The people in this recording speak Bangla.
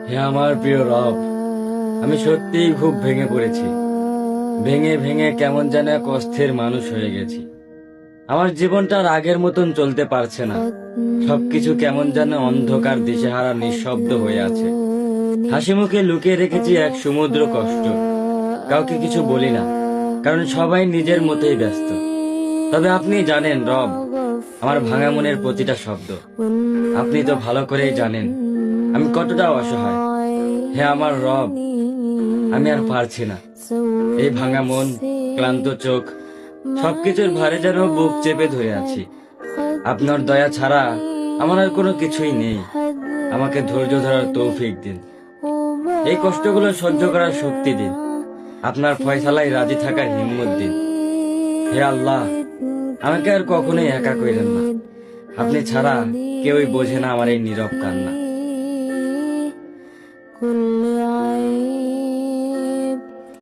হে আমার প্রিয় রব, আমি সত্যিই খুব ভেঙে পড়েছি। ভেঙে ভেঙে কেমন যেন এক অস্থির মানুষ হয়ে গেছি। আমার জীবনটা আর আগের মতন চলতে পারছে না। সবকিছু কেমন যেন অন্ধকার, দিশেহারা, নিঃশব্দ হয়ে আছে। হাসি মুখে লুকিয়ে রেখেছি এক সমুদ্র কষ্ট। কাউকে কিছু বলি না, কারণ সবাই নিজের মতোই ব্যস্ত। তবে আপনি জানেন রব, আমার ভাঙা মনের প্রতিটা শব্দ। আপনি তো ভালো করেই জানেন আমি কতটা অসহায়। হে আমার রব, আমি আর পারছি না। এই ভাঙা মন, ক্লান্ত চোখ, সবকিছুর ভারে যেন বুক চেপে ধরে আছি। আপনার দয়া ছাড়া আমার আর কোনো কিছুই নেই। আমাকে ধৈর্য ধরার তৌফিক দিন। এই কষ্টগুলো সহ্য করার শক্তি দিন। আপনার ফয়সালায় রাজি থাকার হিম্মত দিন। হে আল্লাহ, আমাকে আর কখনোই একা কইরেন না। আপনি ছাড়া কেউই বোঝে না আমার এই নীরব কান্না।